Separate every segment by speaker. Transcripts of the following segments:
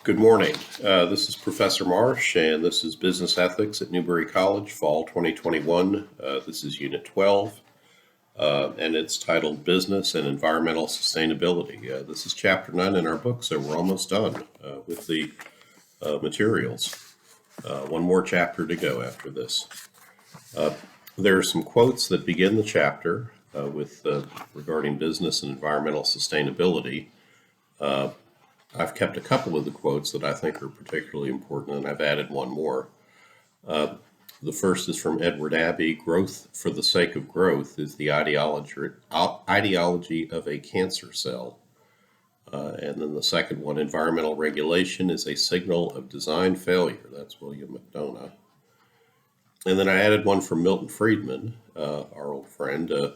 Speaker 1: Good morning. This is Professor Marsh, and this is Business Ethics at Newberry College, Fall 2021. This is Unit 12, and it's titled Business and Environmental Sustainability. This is Chapter 9 in our book, so we're almost done with the materials. One more chapter to go after this. There are some quotes that begin the chapter regarding business and environmental sustainability. I've kept a couple of the quotes that I think are particularly important, and I've added one more. The first is from Edward Abbey. Growth for the sake of growth is the ideology of a cancer cell. And then the second one, environmental regulation is a signal of design failure. That's William McDonough. And then I added one from Milton Friedman, our old friend, the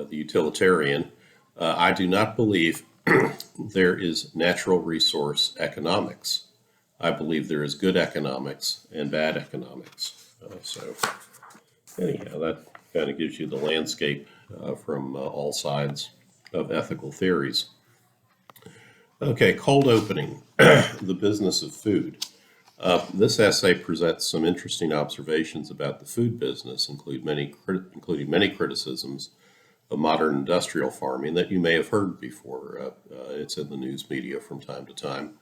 Speaker 1: utilitarian. I do not believe there is natural resource economics. I believe there is good economics and bad economics. So anyhow, that kind of gives you the landscape from all sides of ethical theories. Okay, cold opening, the business of food. This essay presents some interesting observations about the food business, including many criticisms of modern industrial farming that you may have heard before. It's in the news media from time to time.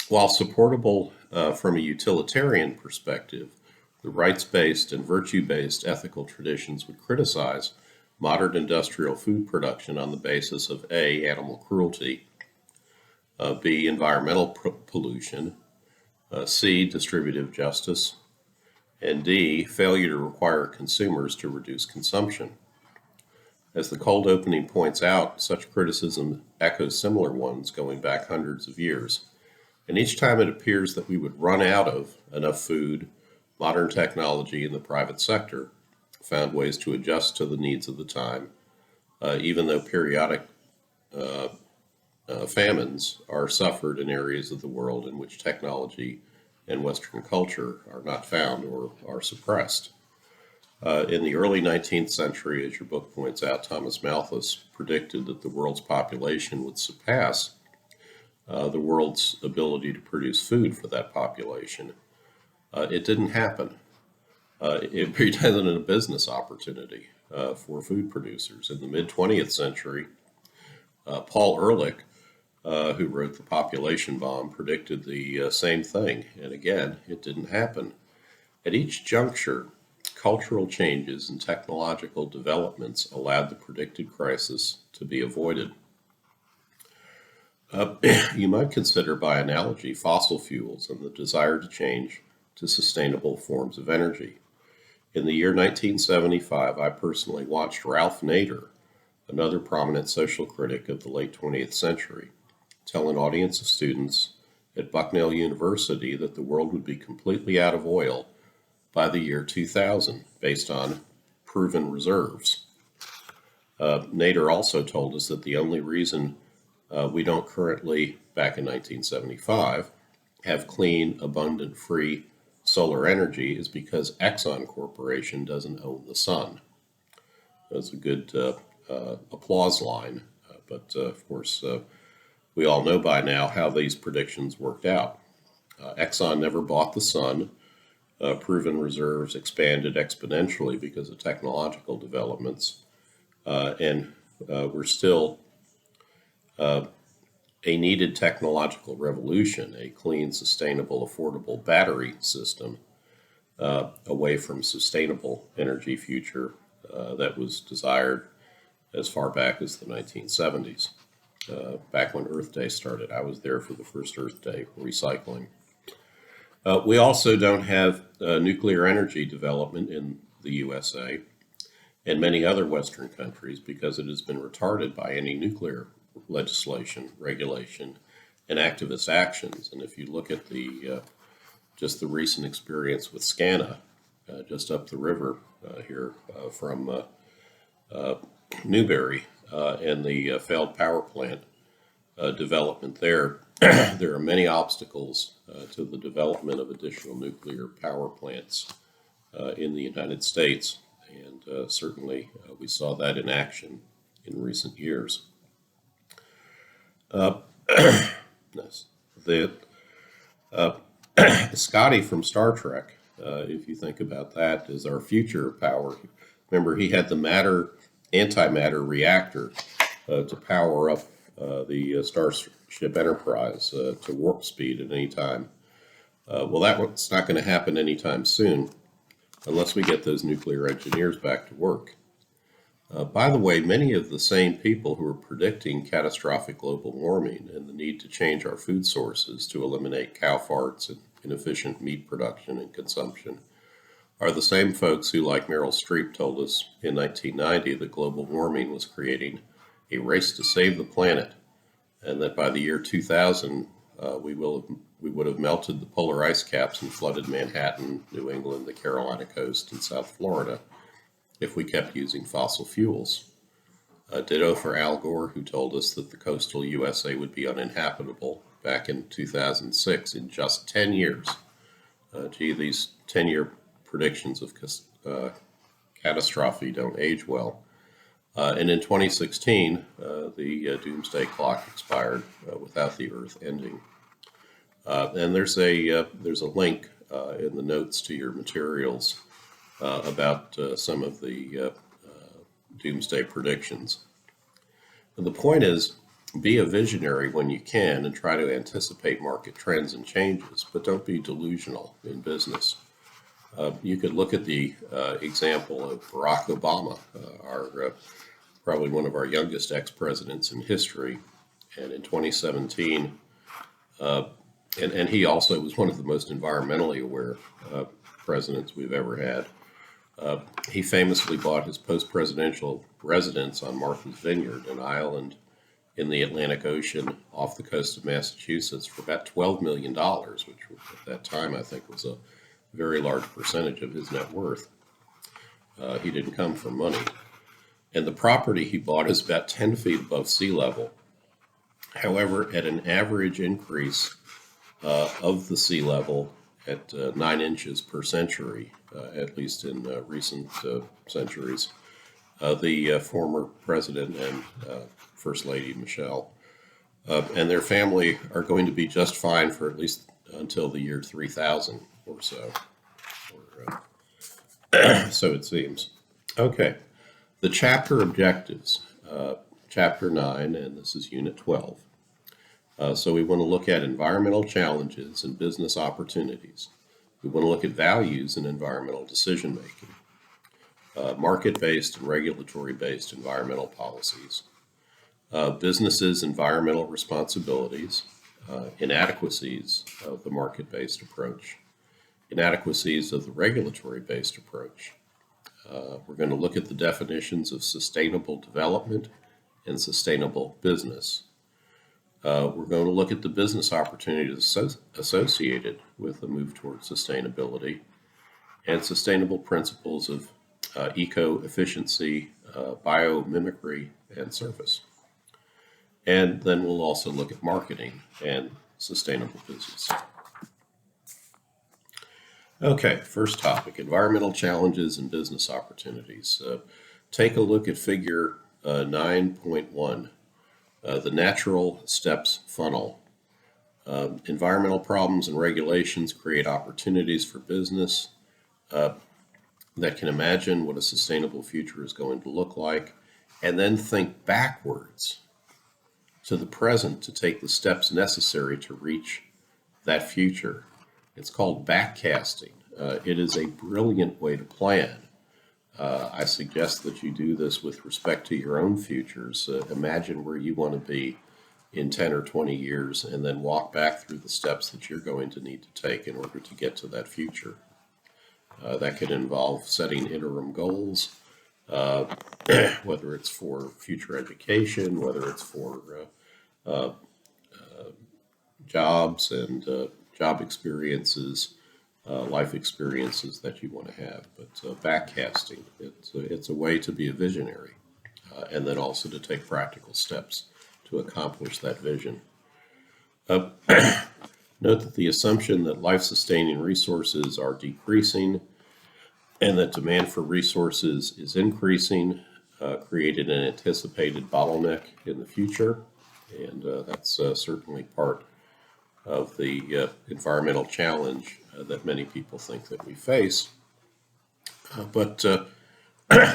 Speaker 1: While supportable from a utilitarian perspective, the rights-based and virtue-based ethical traditions would criticize modern industrial food production on the basis of A, animal cruelty, B, environmental pollution, C, distributive justice, and D, failure to require consumers to reduce consumption. As the cold opening points out, such criticism echoes similar ones going back hundreds of years. And each time it appears that we would run out of enough food, modern technology in the private sector found ways to adjust to the needs of the time, even though periodic famines are suffered in areas of the world in which technology and Western culture are not found or are suppressed. In the early 19th century, as your book points out, Thomas Malthus predicted that the world's population would surpass the world's ability to produce food for that population. It didn't happen. It presented a business opportunity for food producers. In the mid-20th century, Paul Ehrlich, who wrote The Population Bomb, predicted the same thing. And again, it didn't happen. At each juncture, cultural changes and technological developments allowed the predicted crisis to be avoided. You might consider, by analogy, fossil fuels and the desire to change to sustainable forms of energy. In the year 1975, I personally watched Ralph Nader, another prominent social critic of the late 20th century, tell an audience of students at Bucknell University that the world would be completely out of oil by the year 2000, based on proven reserves. Nader also told us that the only reason we don't currently, back in 1975, have clean, abundant, free solar energy is because Exxon Corporation doesn't own the sun. That's a good applause line, but of course, we all know by now how these predictions worked out. Exxon never bought the sun. Proven reserves expanded exponentially because of technological developments, and we're still a needed technological revolution, a clean, sustainable, affordable battery system away from sustainable energy future that was desired as far back as the 1970s, back when Earth Day started. I was there for the first Earth Day recycling. We also don't have nuclear energy development in the USA and many other Western countries because it has been retarded by any nuclear legislation, regulation, and activist actions. And if you look at just the recent experience with SCANA, just up the river here from Newberry, and the failed power plant development there, there are many obstacles to the development of additional nuclear power plants in the United States, and certainly we saw that in action in recent years. that Scotty from Star Trek, if you think about that, is our future power. Remember, he had the antimatter reactor to power up the Starship Enterprise to warp speed at any time. Well, that's not going to happen anytime soon unless we get those nuclear engineers back to work. By the way, many of the same people who are predicting catastrophic global warming and the need to change our food sources to eliminate cow farts and inefficient meat production and consumption are the same folks who, like Meryl Streep, told us in 1990 that global warming was creating a race to save the planet, and that by the year 2000, we would have melted the polar ice caps and flooded Manhattan, New England, the Carolina coast, and South Florida if we kept using fossil fuels. Ditto for Al Gore, who told us that the coastal USA would be uninhabitable back in 2006 in just 10 years. These 10-year predictions of catastrophe don't age well. And in 2016, the doomsday clock expired without the Earth ending. And there's a link in the notes to your materials about some of the doomsday predictions. And the point is, be a visionary when you can and try to anticipate market trends and changes, but don't be delusional in business. You could look at the example of Barack Obama, probably one of our youngest ex-presidents in history, and in 2017, and he also was one of the most environmentally aware presidents we've ever had. He famously bought his post-presidential residence on Martha's Vineyard, an island in the Atlantic Ocean off the coast of Massachusetts, for about $12 million, which at that time I think was a very large percentage of his net worth. He didn't come from money. And the property he bought is about 10 feet above sea level. However, at an average increase of the sea level at 9 inches per century, at least in recent centuries, the former president and First Lady Michelle and their family are going to be just fine for at least until the year 3000 or so. So it seems. Okay, the chapter objectives, chapter 9, and this is unit 12. So we want to look at environmental challenges and business opportunities. We want to look at values in environmental decision making, market-based and regulatory-based environmental policies, businesses' environmental responsibilities, inadequacies of the market-based approach, inadequacies of the regulatory-based approach. We're going to look at the definitions of sustainable development and sustainable business. We're going to look at the business opportunities associated with the move towards sustainability and sustainable principles of eco-efficiency, biomimicry, and service. And then we'll also look at marketing and sustainable business. Okay, first topic, environmental challenges and business opportunities. Take a look at figure 9.1. The natural steps funnel. Environmental problems and regulations create opportunities for business that can imagine what a sustainable future is going to look like, and then think backwards to the present to take the steps necessary to reach that future. It's called backcasting. It is a brilliant way to plan. I suggest that you do this with respect to your own futures. Imagine where you want to be in 10 or 20 years and then walk back through the steps that you're going to need to take in order to get to that future. That could involve setting interim goals, whether it's for future education, whether it's for jobs and job experiences, life experiences that you want to have. But backcasting, it's a way to be a visionary and then also to take practical steps to accomplish that vision. Note that the assumption that life-sustaining resources are decreasing and that demand for resources is increasing created an anticipated bottleneck in the future, and that's certainly part of the environmental challenge that many people think that we face. But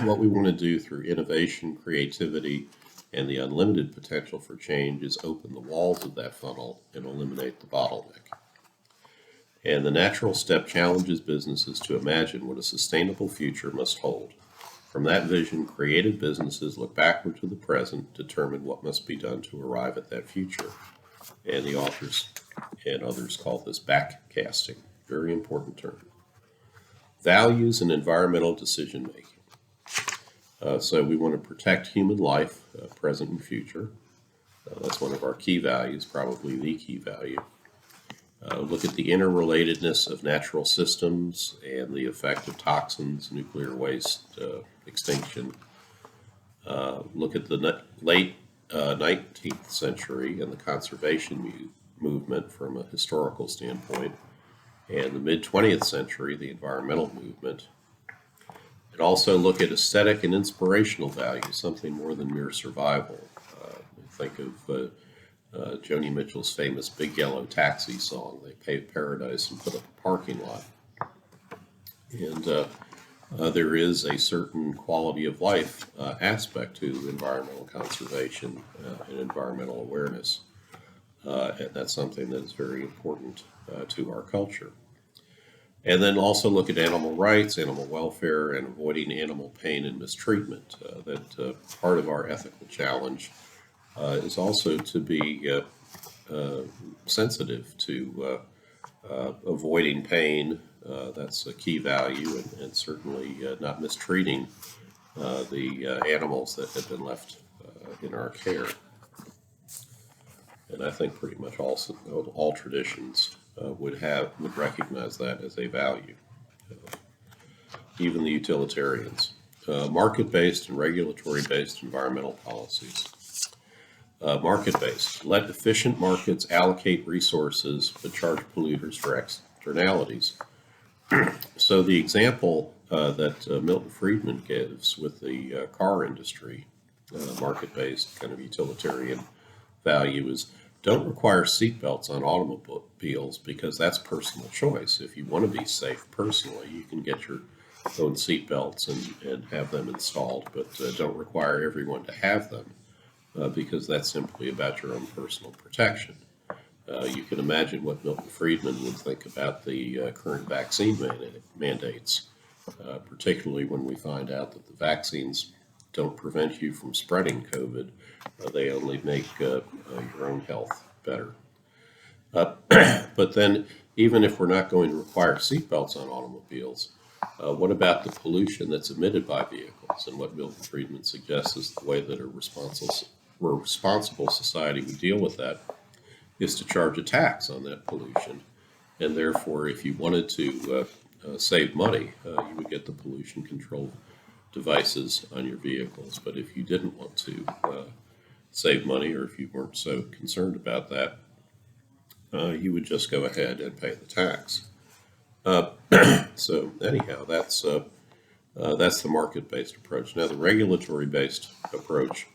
Speaker 1: what we want to do through innovation, creativity, and the unlimited potential for change is open the walls of that funnel and eliminate the bottleneck. And the natural step challenges businesses to imagine what a sustainable future must hold. From that vision, creative businesses look backward to the present, determine what must be done to arrive at that future. And the authors and others call this backcasting. Very important term. Values and environmental decision making. So we want to protect human life, present and future. That's one of our key values, probably the key value. Look at the interrelatedness of natural systems and the effect of toxins, nuclear waste, extinction. Look at the late 19th century and the conservation movement from a historical standpoint, and the mid 20th century, the environmental movement. And also look at aesthetic and inspirational value, something more than mere survival. Think of Joni Mitchell's famous Big Yellow Taxi song. They paved paradise and put up a parking lot. And there is a certain quality of life aspect to environmental conservation and environmental awareness. And that's something that is very important to our culture. And then also look at animal rights, animal welfare, and avoiding animal pain and mistreatment. That part of our ethical challenge is also to be sensitive to avoiding pain. That's a key value, and certainly not mistreating the animals that have been left in our care. And I think pretty much all traditions would recognize that as a value, even the utilitarians. Market-based and regulatory-based environmental policies. Market-based. Let efficient markets allocate resources but charge polluters for externalities. So the example that Milton Friedman gives with the car industry, market-based kind of utilitarian value, is don't require seatbelts on automobiles because that's personal choice. If you want to be safe personally, you can get your own seatbelts and have them installed, but don't require everyone to have them because that's simply about your own personal protection. You can imagine what Milton Friedman would think about the current vaccine mandates, particularly when we find out that the vaccines don't prevent you from spreading COVID. They only make your own health better. But then, even if we're not going to require seatbelts on automobiles, what about the pollution that's emitted by vehicles? And what Milton Friedman suggests is the way that a responsible society would deal with that is to charge a tax on that pollution. And therefore, if you wanted to save money, you would get the pollution control devices on your vehicles. But if you didn't want to save money, or if you weren't so concerned about that, you would just go ahead and pay the tax. So anyhow, that's the market-based approach. Now, the regulatory-based approach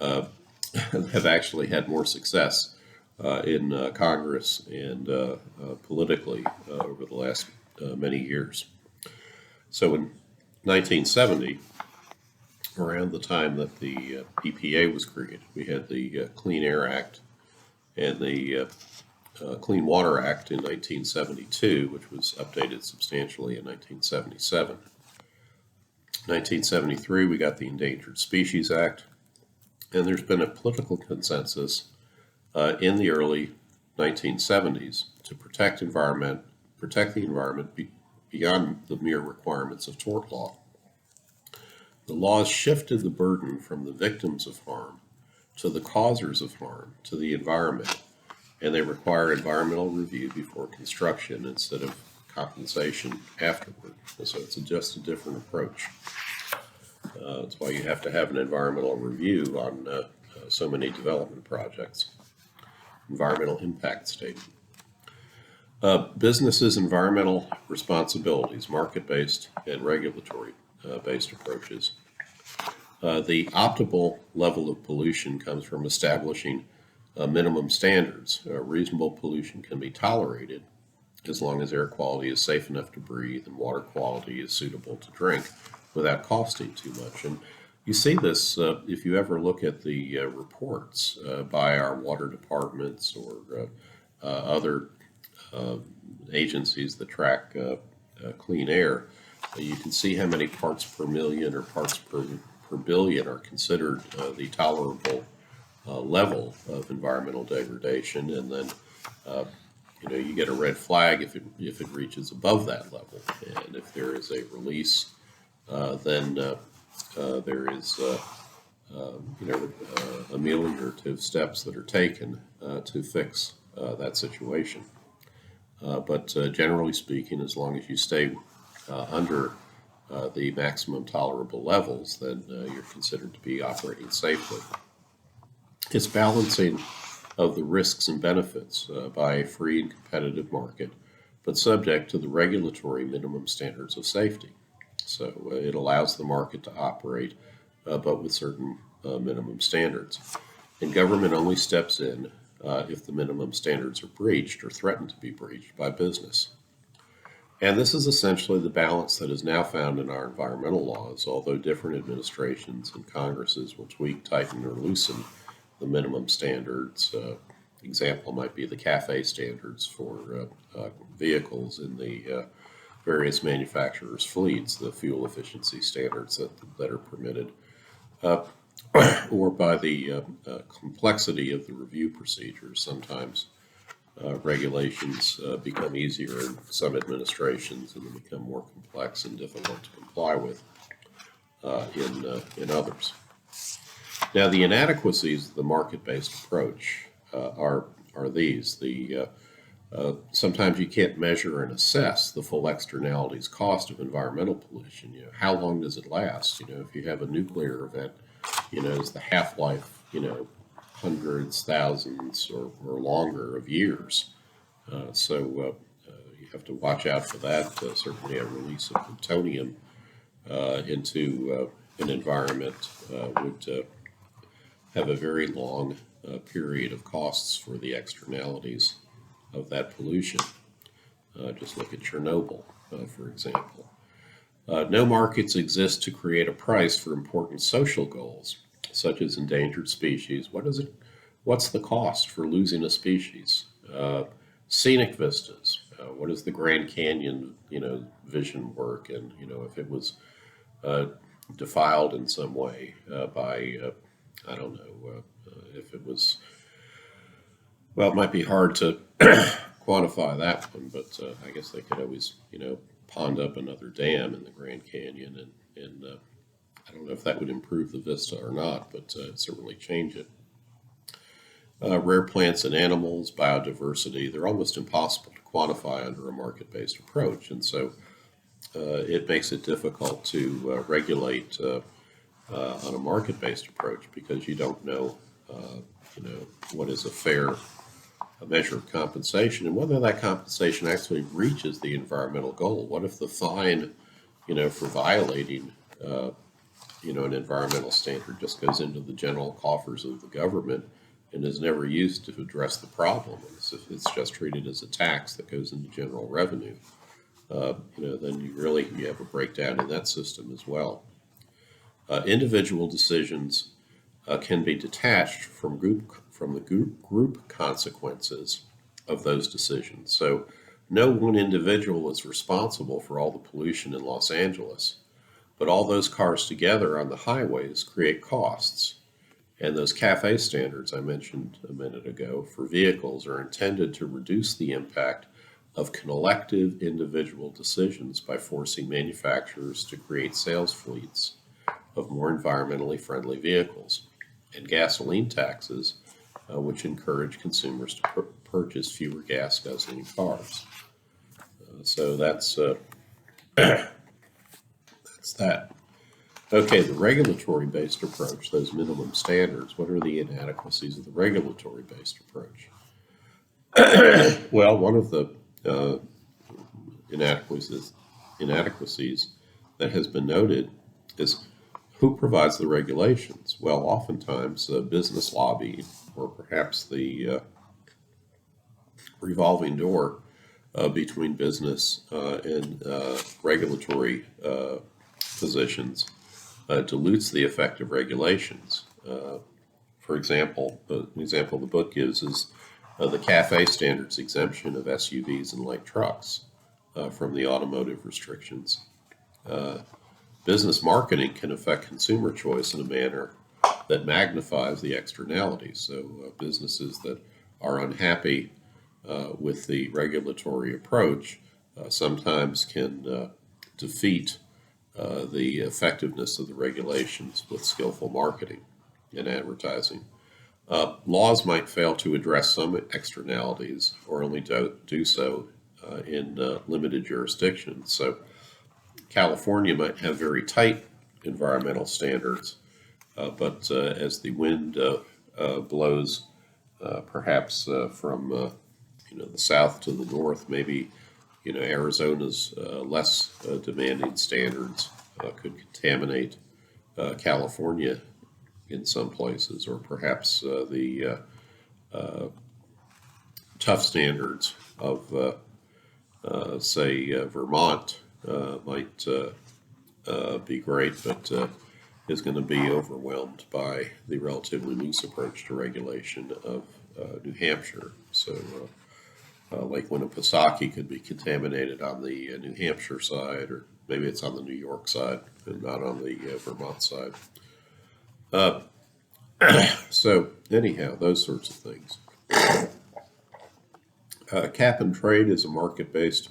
Speaker 1: have actually had more success in Congress and politically over the last many years. So in 1970, around the time that the EPA was created, we had the Clean Air Act and the Clean Water Act in 1972, which was updated substantially in 1977. 1973, we got the Endangered Species Act, and there's been a political consensus in the early 1970s to protect the environment beyond the mere requirements of tort law. The laws shifted the burden from the victims of harm to the causers of harm, to the environment, and they require environmental review before construction instead of compensation afterward. So it's just a different approach. That's why you have to have an environmental review on so many development projects. Environmental impact statement. Businesses' environmental responsibilities, market-based and regulatory-based approaches. The optimal level of pollution comes from establishing minimum standards. Reasonable pollution can be tolerated as long as air quality is safe enough to breathe and water quality is suitable to drink without costing too much. And you see this if you ever look at the reports by our water departments or other uh, agencies that track clean air. You can see how many parts per million or parts per billion are considered the tolerable level of environmental degradation, and then you get a red flag if it reaches above that level, and if there is a release, then there is ameliorative steps that are taken to fix that situation. But generally speaking, as long as you stay under the maximum tolerable levels, then you're considered to be operating safely. It's balancing of the risks and benefits by a free and competitive market, but subject to the regulatory minimum standards of safety. So it allows the market to operate, but with certain minimum standards. And government only steps in if the minimum standards are breached or threatened to be breached by business. And this is essentially the balance that is now found in our environmental laws, although different administrations and Congresses will tweak, tighten, or loosen the minimum standards. Example might be the CAFE standards for vehicles in the various manufacturers' fleets, the fuel efficiency standards that are permitted, or by the complexity of the review procedures. Sometimes regulations become easier in some administrations and then become more complex and difficult to comply with in others. Now, the inadequacies of the market-based approach are these. Sometimes you can't measure and assess the full externalities cost of environmental pollution. How long does it last? If you have a nuclear event, is the half-life, hundreds, thousands, or longer of years. So you have to watch out for that. Certainly, a release of plutonium into an environment would have a very long period of costs for the externalities of that pollution. Just look at Chernobyl, for example. No markets exist to create a price for important social goals, such as endangered species. What's the cost for losing a species? Scenic vistas. What does the Grand Canyon, vision work? And if it was defiled in some way by, I don't know, if it was. Well, it might be hard to quantify that one, but I guess they could always, pond up another dam in the Grand Canyon, and I don't know if that would improve the vista or not, but certainly change it. Rare plants and animals, biodiversity, they're almost impossible to quantify under a market-based approach, and so it makes it difficult to regulate on a market-based approach because you don't know, what is a fair measure of compensation and whether that compensation actually reaches the environmental goal. What if the fine, for violating, an environmental standard just goes into the general coffers of the government and is never used to address the problem? It's just treated as a tax that goes into general revenue. Then you have a breakdown in that system as well. Individual decisions can be detached from the group consequences of those decisions. So no one individual is responsible for all the pollution in Los Angeles, but all those cars together on the highways create costs. And those CAFE standards I mentioned a minute ago for vehicles are intended to reduce the impact of collective individual decisions by forcing manufacturers to create sales fleets of more environmentally friendly vehicles, and gasoline taxes, which encourage consumers to purchase fewer gas guzzling cars. So that's that's that. Okay, the regulatory-based approach, those minimum standards, what are the inadequacies of the regulatory-based approach? Well, one of the inadequacies that has been noted is who provides the regulations? Well, oftentimes business lobby, or perhaps the revolving door between business and regulatory positions dilutes the effect of regulations. For example, an example the book gives is the CAFE standards exemption of SUVs and light trucks from the automotive restrictions. Business marketing can affect consumer choice in a manner that magnifies the externalities. So businesses that are unhappy with the regulatory approach sometimes can defeat the effectiveness of the regulations with skillful marketing and advertising. Laws might fail to address some externalities or only do so in limited jurisdictions. So California might have very tight environmental standards, but as the wind blows perhaps from the south to the north, maybe Arizona's less demanding standards could contaminate California in some places, or perhaps the tough standards of, say, Vermont might be great, but is going to be overwhelmed by the relatively loose approach to regulation of New Hampshire. So Lake Winnipesaukee could be contaminated on the New Hampshire side, or maybe it's on the New York side and not on the Vermont side. So anyhow, those sorts of things. Cap and trade is a market-based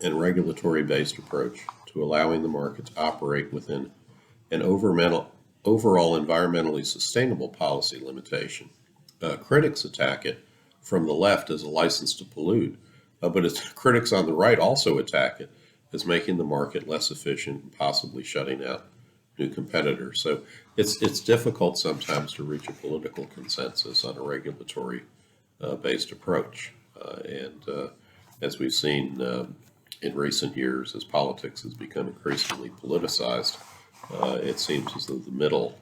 Speaker 1: and regulatory-based approach to allowing the market to operate within an overall environmentally sustainable policy limitation. Critics attack it from the left as a license to pollute, but its critics on the right also attack it as making the market less efficient and possibly shutting out new competitors. So it's difficult sometimes to reach a political consensus on a regulatory based approach. And as we've seen in recent years, as politics has become increasingly politicized, it seems as though the middle,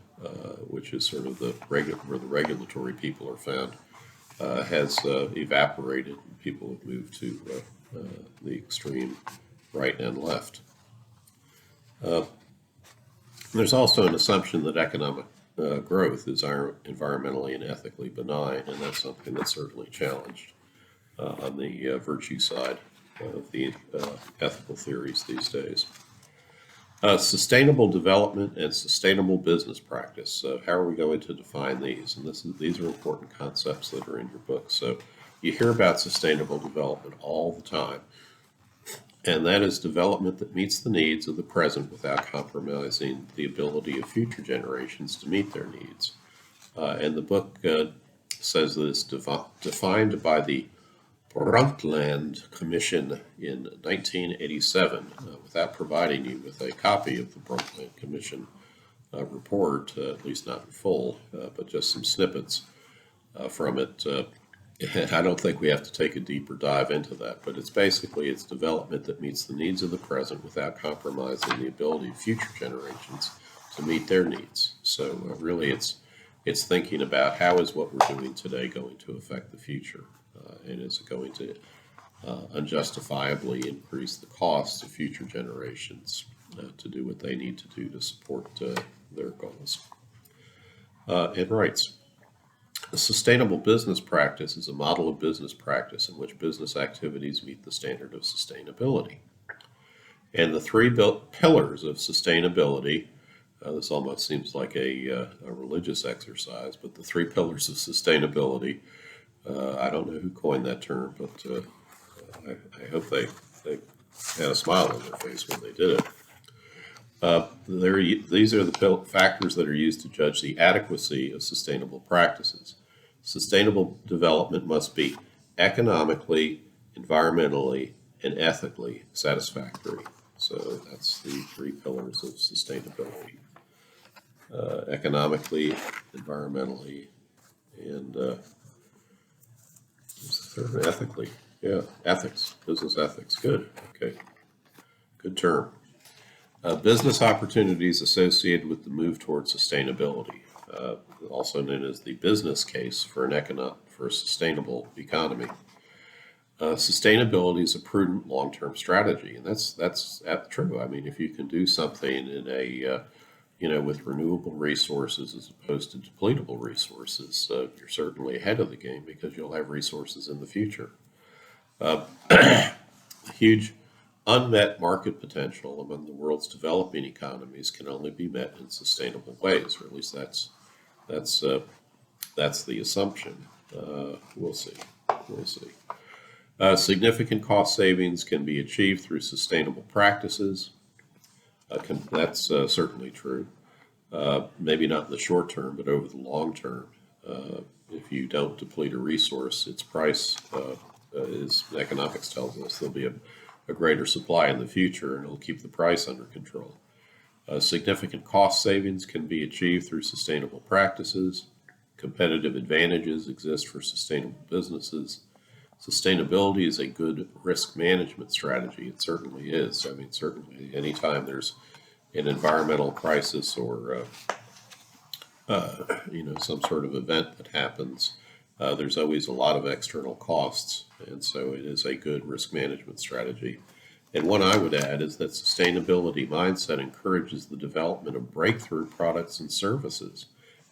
Speaker 1: which is sort of where the regulatory people are found, has evaporated. People have moved to the extreme right and left. There's also an assumption that economic growth is environmentally and ethically benign, and that's something that's certainly challenged on the virtue side of the ethical theories these days. Sustainable development and sustainable business practice. So how are we going to define these? And these are important concepts that are in your book. So you hear about sustainable development all the time, and that is development that meets the needs of the present without compromising the ability of future generations to meet their needs. And the book says that it's defined by the Brundtland Commission in 1987, without providing you with a copy of the Brundtland Commission report, at least not in full, but just some snippets from it. I don't think we have to take a deeper dive into that, but it's development that meets the needs of the present without compromising the ability of future generations to meet their needs. So really it's thinking about how is what we're doing today going to affect the future, and is it going to unjustifiably increase the costs of future generations to do what they need to do to support their goals. And rights. A sustainable business practice is a model of business practice in which business activities meet the standard of sustainability. And the three pillars of sustainability, this almost seems like a religious exercise, but the three pillars of sustainability, I don't know who coined that term, but I hope they had a smile on their face when they did it. These are the factors that are used to judge the adequacy of sustainable practices. Sustainable development must be economically, environmentally, and ethically satisfactory. So that's the three pillars of sustainability. Economically, environmentally, and ethically. Yeah, ethics, business ethics. Good. Okay. Good term. Business opportunities associated with the move toward sustainability, also known as the business case for for a sustainable economy. Sustainability is a prudent long-term strategy, and that's true. I mean, if you can do something in a with renewable resources as opposed to depletable resources, you're certainly ahead of the game because you'll have resources in the future. Huge unmet market potential among the world's developing economies can only be met in sustainable ways, or at least that's the assumption. We'll see. We'll see. Significant cost savings can be achieved through sustainable practices. That's certainly true. Maybe not in the short term, but over the long term. If you don't deplete a resource, its price is economics tells us there'll be a greater supply in the future, and it'll keep the price under control. Significant cost savings can be achieved through sustainable practices. Competitive advantages exist for sustainable businesses. Sustainability is a good risk management strategy. It certainly is. I mean, certainly anytime there's an environmental crisis or some sort of event that happens, there's always a lot of external costs, and so it is a good risk management strategy. And one I would add is that sustainability mindset encourages the development of breakthrough products and services.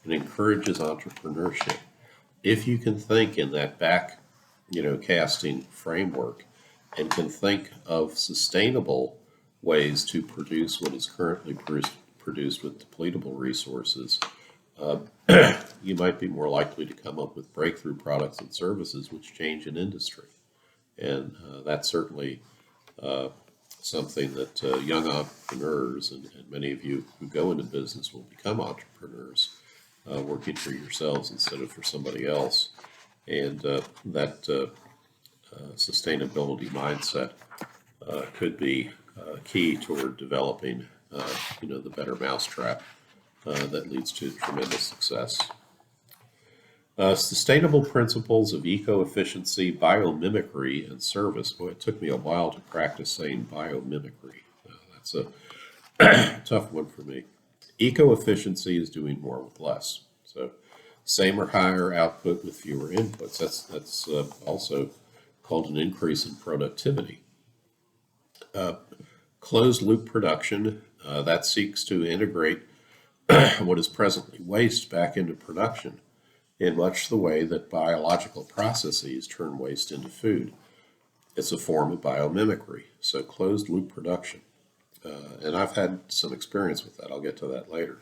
Speaker 1: It encourages entrepreneurship. If you can think in that casting framework and can think of sustainable ways to produce what is currently produced with depletable resources, you might be more likely to come up with breakthrough products and services which change an industry. And that's certainly something that young entrepreneurs and many of you who go into business will become entrepreneurs, working for yourselves instead of for somebody else. And that sustainability mindset could be key toward developing, the better mousetrap that leads to tremendous success. Sustainable principles of eco-efficiency, biomimicry, and service. Boy, it took me a while to practice saying biomimicry. That's a tough one for me. Eco-efficiency is doing more with less. So same or higher output with fewer inputs. That's also called an increase in productivity. Closed loop production, that seeks to integrate what is presently waste back into production in much the way that biological processes turn waste into food. It's a form of biomimicry, so closed loop production. And I've had some experience with that. I'll get to that later.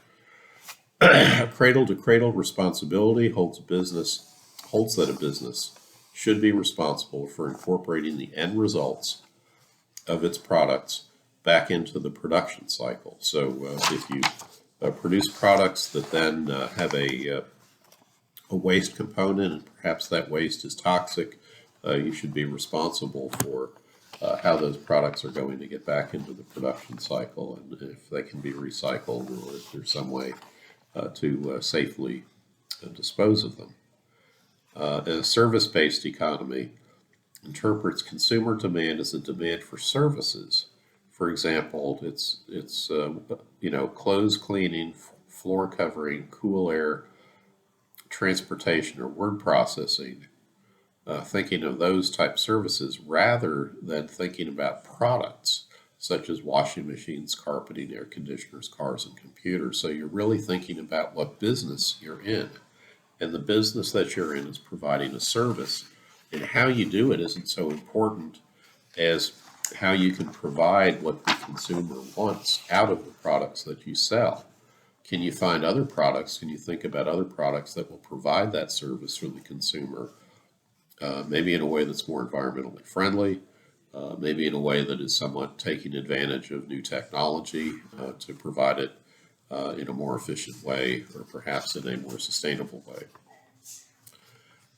Speaker 1: Cradle to cradle responsibility holds that a business should be responsible for incorporating the end results of its products back into the production cycle. So if you produce products that then have a waste component, and perhaps that waste is toxic, you should be responsible for how those products are going to get back into the production cycle, and if they can be recycled, or if there's some way to safely dispose of them. A service-based economy interprets consumer demand as a demand for services. For example, it's clothes cleaning, floor covering, cool air, transportation, or word processing. Thinking of those type services rather than thinking about products such as washing machines, carpeting, air conditioners, cars, and computers. So you're really thinking about what business you're in. And the business that you're in is providing a service. And how you do it isn't so important as how you can provide what the consumer wants out of the products that you sell. Can you find other products? Can you think about other products that will provide that service for the consumer? Maybe in a way that's more environmentally friendly, maybe in a way that is somewhat taking advantage of new technology to provide it in a more efficient way, or perhaps in a more sustainable way.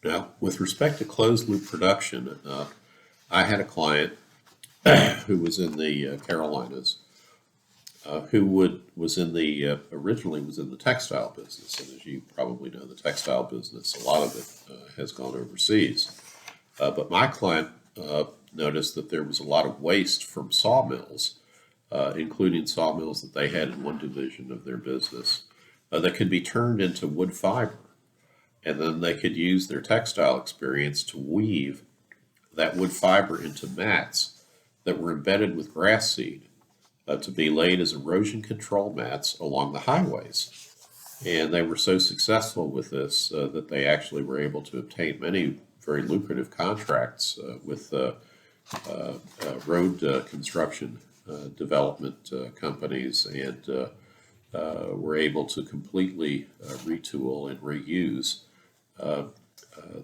Speaker 1: Now, with respect to closed loop production, I had a client who was in the Carolinas, originally was in the textile business, and as you probably know, the textile business, a lot of it has gone overseas. But my client noticed that there was a lot of waste from sawmills including sawmills that they had in one division of their business, that could be turned into wood fiber. And then they could use their textile experience to weave that wood fiber into mats that were embedded with grass seed to be laid as erosion control mats along the highways. And they were so successful with this that they actually were able to obtain many very lucrative contracts with road construction development companies, and were able to completely retool and reuse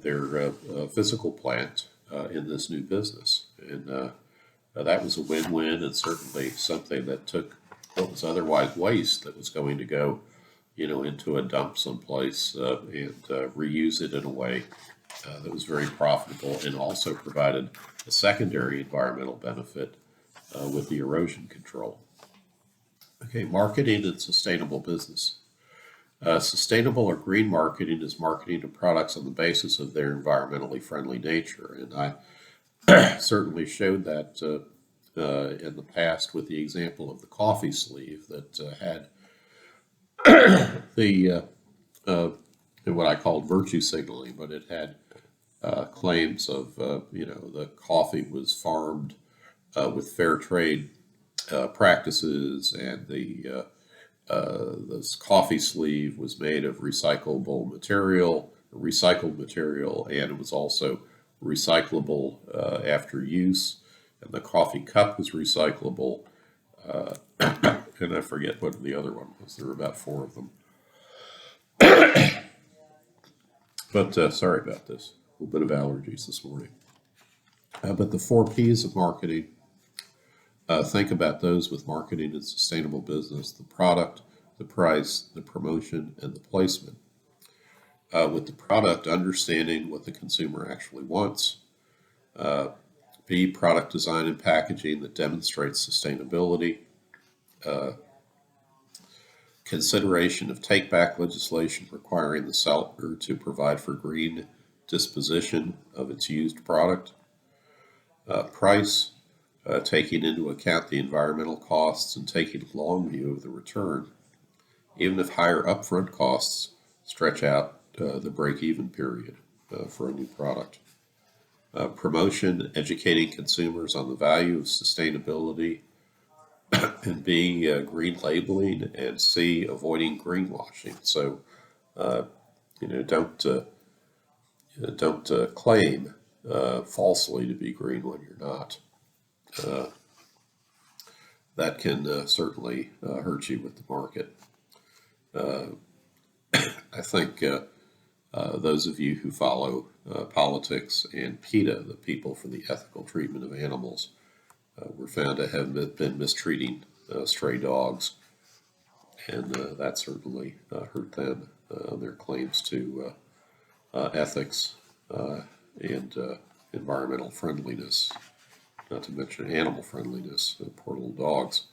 Speaker 1: their physical plant in this new business. And that was a win-win, and certainly something that took what was otherwise waste that was going to go, into a dump someplace, and reuse it in a way that was very profitable, and also provided a secondary environmental benefit with the erosion control. Okay, marketing and sustainable business. Sustainable or green marketing is marketing to products on the basis of their environmentally friendly nature. And I certainly showed that in the past with the example of the coffee sleeve that had the what I called virtue signaling, but it had claims of, the coffee was farmed with fair trade practices, and this coffee sleeve was made of recycled material, and it was also recyclable after use, and the coffee cup was recyclable, and I forget what the other one was. There were about 4 of them. But sorry about this. A little bit of allergies this morning. But the 4 P's of marketing, think about those with marketing and sustainable business: the product, the price, the promotion, and the placement. With the product, understanding what the consumer actually wants. B, product design and packaging that demonstrates sustainability. Consideration of take-back legislation requiring the seller to provide for green disposition of its used product. Price, taking into account the environmental costs and taking a long view of the return, even if higher upfront costs stretch out the break-even period for a new product. Promotion, educating consumers on the value of sustainability, and B, green labeling, and C, avoiding greenwashing. So, don't claim falsely to be green when you're not. That can certainly hurt you with the market. I think those of you who follow politics and PETA, the People for the Ethical Treatment of Animals, were found to have been mistreating stray dogs, and that certainly hurt them, their claims to ethics and environmental friendliness, not to mention animal friendliness, poor little dogs.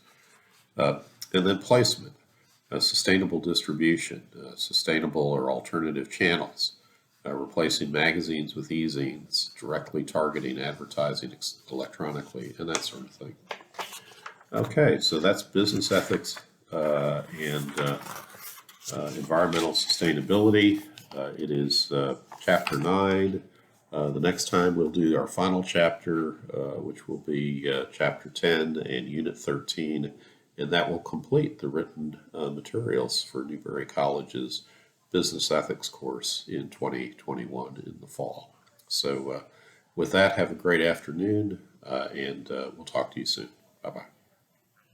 Speaker 1: And then placement, sustainable distribution, sustainable or alternative channels, replacing magazines with e-zines, directly targeting advertising electronically, and that sort of thing. Okay, so that's business ethics and environmental sustainability. It is chapter 9. The next time we'll do our final chapter, which will be chapter 10 and unit 13, and that will complete the written materials for Newberry College's business ethics course in 2021 in the fall. So with that, have a great afternoon, and we'll talk to you soon. Bye-bye.